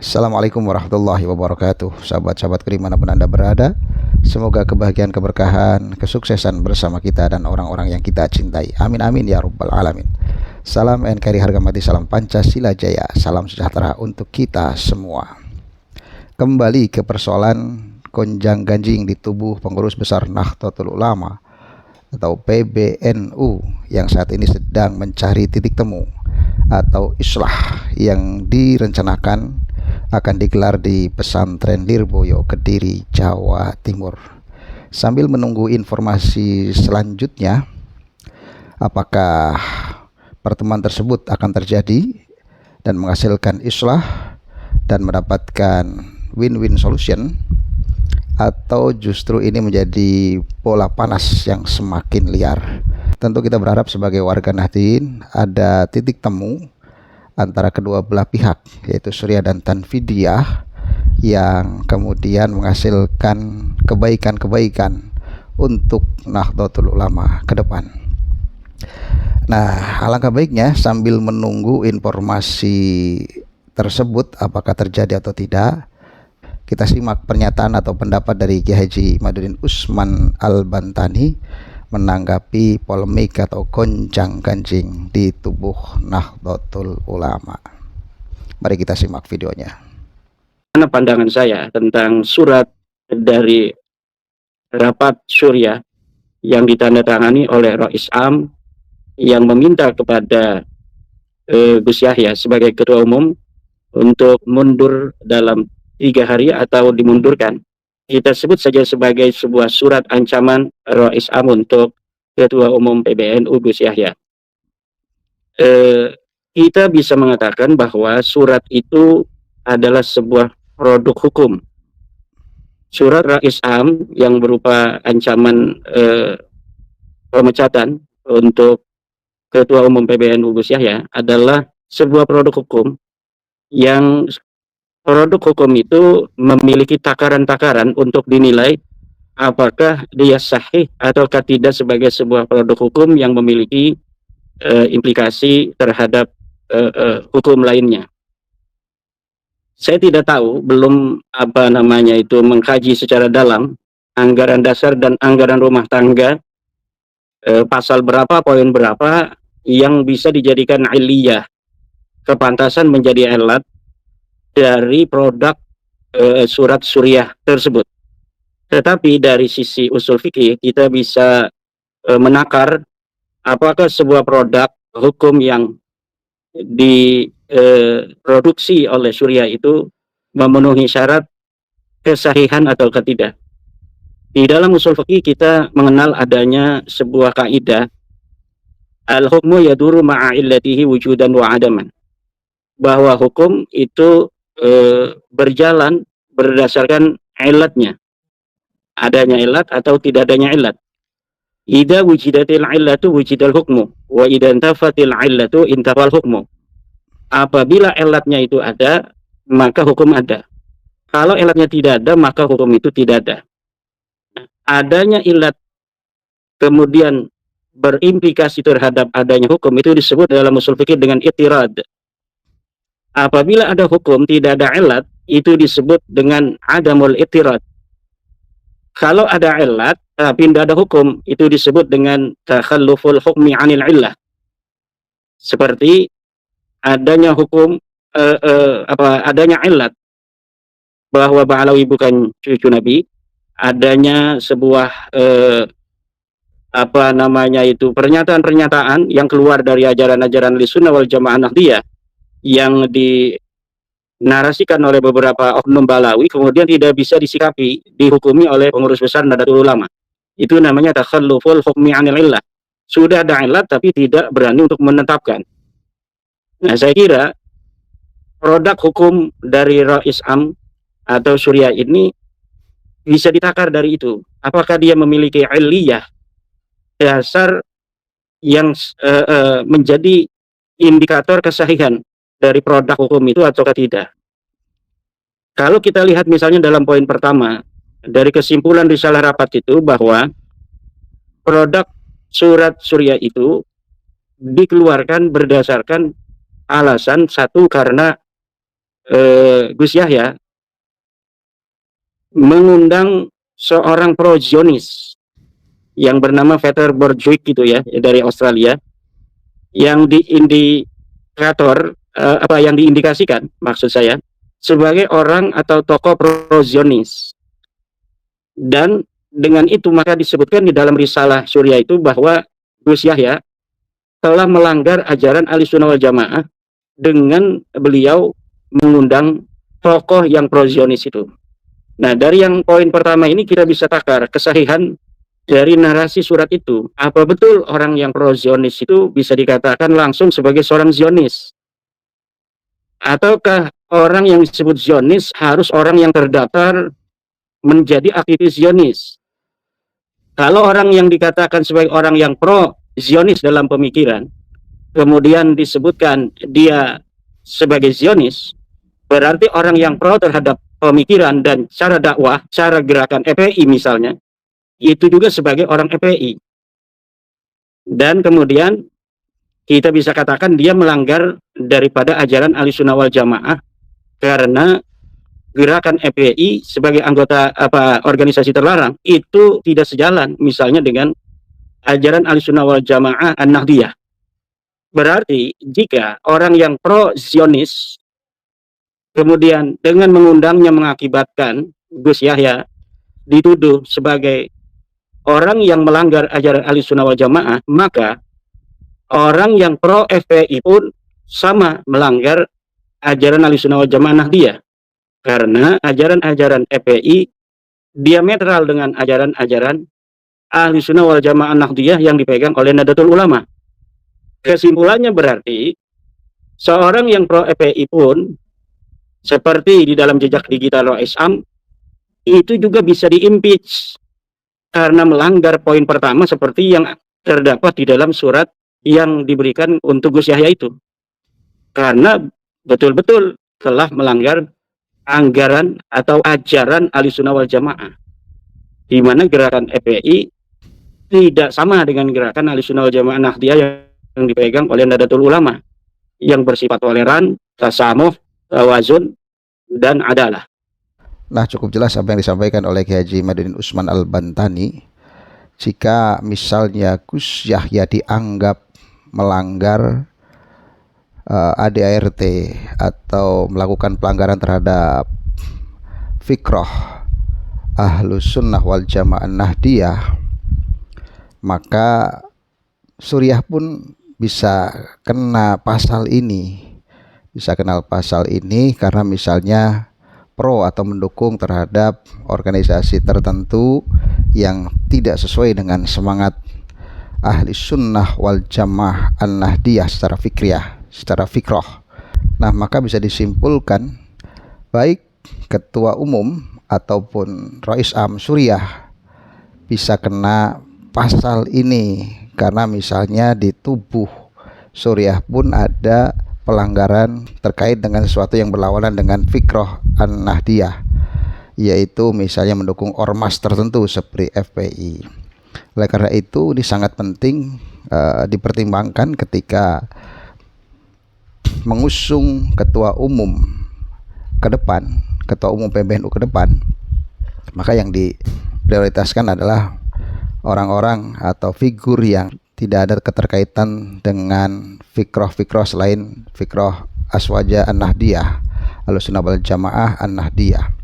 Assalamualaikum warahmatullahi wabarakatuh. Sahabat-sahabatku dimanapun Anda berada, semoga kebahagiaan, keberkahan, kesuksesan bersama kita dan orang-orang yang kita cintai. Amin amin ya rabbal alamin. Salam NKRI harga mati, salam Pancasila Jaya, salam sejahtera untuk kita semua. Kembali ke persoalan gonjang ganjing di tubuh pengurus besar Nahdlatul Ulama atau PBNU yang saat ini sedang mencari titik temu atau islah yang direncanakan akan digelar di Pesantren Lirboyo, Kediri, Jawa Timur. Sambil menunggu informasi selanjutnya, apakah pertemuan tersebut akan terjadi dan menghasilkan islah dan mendapatkan win-win solution, atau justru ini menjadi bola panas yang semakin liar. Tentu kita berharap sebagai warga Nahdien ada titik temu antara kedua belah pihak, yaitu Suriah dan Tanfidiyah, yang kemudian menghasilkan kebaikan-kebaikan untuk Nahdlatul Ulama ke depan. Nah, alangkah baiknya sambil menunggu informasi tersebut apakah terjadi atau tidak, kita simak pernyataan atau pendapat dari Kiai Haji Madudin Usman Al-Bantani menanggapi polemik atau gonjang ganjing di tubuh Nahdlatul Ulama. Mari kita simak videonya. Mana pandangan saya tentang surat dari rapat Suriah yang ditandatangani oleh Rais Am yang meminta kepada Gus Yahya sebagai ketua umum untuk mundur dalam 3 hari atau dimundurkan. Kita sebut saja sebagai sebuah surat ancaman Rais Am untuk Ketua Umum PBNU Gus Yahya. Kita bisa mengatakan bahwa surat itu adalah sebuah produk hukum. Surat Rais Am yang berupa ancaman pemecatan untuk Ketua Umum PBNU Gus Yahya adalah sebuah produk hukum yang produk hukum itu memiliki takaran-takaran untuk dinilai apakah dia sahih ataukah tidak sebagai sebuah produk hukum yang memiliki implikasi terhadap hukum lainnya. Saya tidak tahu, belum mengkaji secara dalam anggaran dasar dan anggaran rumah tangga, pasal berapa, poin berapa yang bisa dijadikan iliyah, kepantasan menjadi alat dari produk surat Suriah tersebut. Tetapi dari sisi usul fikih kita bisa menakar apakah sebuah produk hukum yang diproduksi oleh Suriah itu memenuhi syarat kesahihan atau tidak. Di dalam usul fikih kita mengenal adanya sebuah kaidah al-hukmu yaduru ma'a illatihi wujudan wa adaman, bahwa hukum itu berjalan berdasarkan ilatnya, adanya ilat atau tidak adanya ilat. Idza wujidatil illatu wujidal hukmu wa idza intafatil illatu intafal hukmu. Apabila ilatnya itu ada, maka hukum ada. Kalau ilatnya tidak ada, maka hukum itu tidak ada. Adanya ilat kemudian berimplikasi terhadap adanya hukum itu disebut dalam usul fikih dengan itirad. Apabila ada hukum tidak ada ilat, itu disebut dengan adamul itirad. Kalau ada ilat tapi tidak ada hukum, itu disebut dengan takhalluful hukmi anil illah. Seperti adanya hukum adanya ilat bahwa Ba'alawi bukan cucu Nabi, adanya sebuah pernyataan-pernyataan yang keluar dari ajaran-ajaran Ahlussunnah wal Jamaah Nahdliyah yang dinarasikan oleh beberapa oknum Balawi, kemudian tidak bisa disikapi, dihukumi oleh pengurus besar Nahdlatul Ulama. Itu namanya takhalluful hukmi anil illah. Sudah ada ilat tapi tidak berani untuk menetapkan. Nah, saya kira produk hukum dari Rais Am atau Suriah ini bisa ditakar dari itu. Apakah dia memiliki iliyah, dasar yang menjadi indikator kesahihan dari produk hukum itu ataukah tidak. Kalau kita lihat misalnya dalam poin pertama dari kesimpulan risalah rapat itu, bahwa produk surat Suriah itu dikeluarkan berdasarkan alasan satu, karena Gus Yahya mengundang seorang pro-Zionis yang bernama Peter Borjwijk gitu ya, dari Australia, yang diindikator yang diindikasikan maksud saya sebagai orang atau tokoh pro-Zionis. Dan dengan itu maka disebutkan di dalam risalah Surya itu bahwa Gus Yahya telah melanggar ajaran Ahlussunnah wal Jamaah dengan beliau mengundang tokoh yang pro-Zionis itu. Nah, dari yang poin pertama ini kita bisa takar kesahihan dari narasi surat itu. Apa betul orang yang pro-Zionis itu bisa dikatakan langsung sebagai seorang Zionis? Ataukah orang yang disebut Zionis harus orang yang terdaftar menjadi aktivis Zionis? Kalau orang yang dikatakan sebagai orang yang pro-Zionis dalam pemikiran, kemudian disebutkan dia sebagai Zionis, berarti orang yang pro terhadap pemikiran dan cara dakwah, cara gerakan FPI misalnya, itu juga sebagai orang FPI. Dan kemudian kita bisa katakan dia melanggar daripada ajaran Ahlussunnah wal Jamaah karena gerakan FPI sebagai anggota organisasi terlarang itu tidak sejalan misalnya dengan ajaran Ahlussunnah wal Jamaah An-Nahdiyah. Berarti jika orang yang pro-Zionis kemudian dengan mengundangnya mengakibatkan Gus Yahya dituduh sebagai orang yang melanggar ajaran Ahlussunnah wal Jamaah, maka orang yang pro FPI pun sama melanggar ajaran Ahlussunnah wal Jamaah Nahdiyah. Karena ajaran-ajaran FPI diametral dengan ajaran-ajaran Ahlussunnah wal Jamaah Nahdiyah yang dipegang oleh Nahdlatul Ulama. Kesimpulannya berarti seorang yang pro FPI pun seperti di dalam jejak digital Roisam itu juga bisa diimpeach karena melanggar poin pertama seperti yang terdapat di dalam surat yang diberikan untuk Gus Yahya itu. Karena betul-betul telah melanggar anggaran atau ajaran Ahlussunnah wal Jamaah, di mana gerakan FPI tidak sama dengan gerakan Ahlussunnah wal Jamaah Nahdiyah yang dipegang oleh Nahdlatul Ulama yang bersifat toleran, tasamuh, tawazun, dan adalah. Nah, cukup jelas apa yang disampaikan oleh Kiai Haji Imaduddin Usman Al-Bantani. Jika misalnya Gus Yahya dianggap melanggar ADART atau melakukan pelanggaran terhadap fikroh Ahlussunnah wal Jamaah Nahdiyah, maka Suriah pun bisa kena pasal ini. Bisa kenal pasal ini karena misalnya pro atau mendukung terhadap organisasi tertentu yang tidak sesuai dengan semangat Ahlussunnah wal Jamaah An-Nahdiyah secara fikriyah, secara fikroh. Nah, maka bisa disimpulkan baik ketua umum ataupun Rais Am Suriah bisa kena pasal ini karena misalnya di tubuh Suriah pun ada pelanggaran terkait dengan sesuatu yang berlawanan dengan fikroh An-Nahdiyah, yaitu misalnya mendukung ormas tertentu seperti FPI. Oleh karena itu ini sangat penting dipertimbangkan ketika mengusung ketua umum ke depan, ketua umum PBNU ke depan, maka yang diprioritaskan adalah orang-orang atau figur yang tidak ada keterkaitan dengan fikroh-fikroh selain fikroh Aswaja An-Nahdiyah, Ahlussunnah wal Jamaah An-Nahdiyah.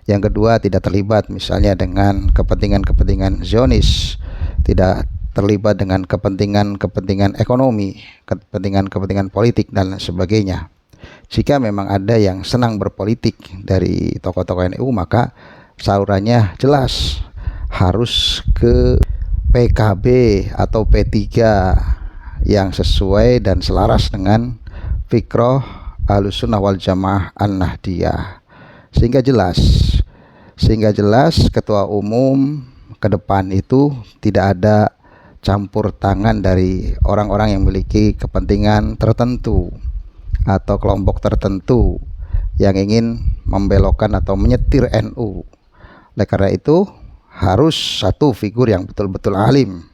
Yang kedua, tidak terlibat misalnya dengan kepentingan-kepentingan Zionis, tidak terlibat dengan kepentingan-kepentingan ekonomi, kepentingan-kepentingan politik dan sebagainya. Jika memang ada yang senang berpolitik dari tokoh-tokoh NU, maka salurannya jelas harus ke PKB atau P3 yang sesuai dan selaras dengan fikroh Ahlussunnah wal Jamaah An-Nahdiyah, sehingga jelas ketua umum ke depan itu tidak ada campur tangan dari orang-orang yang memiliki kepentingan tertentu atau kelompok tertentu yang ingin membelokkan atau menyetir NU. Oleh karena itu harus satu figur yang betul-betul alim,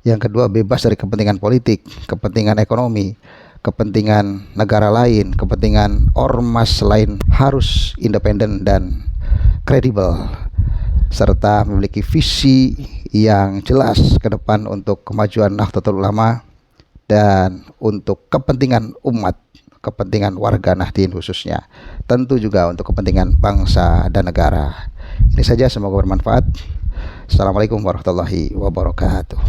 yang kedua bebas dari kepentingan politik, kepentingan ekonomi, kepentingan negara lain, kepentingan ormas lain harus independen dan kredibel, serta memiliki visi yang jelas ke depan untuk kemajuan Nahdlatul Ulama dan untuk kepentingan umat, kepentingan warga Nahdien khususnya, tentu juga untuk kepentingan bangsa dan negara. Ini saja, semoga bermanfaat. Assalamualaikum warahmatullahi wabarakatuh.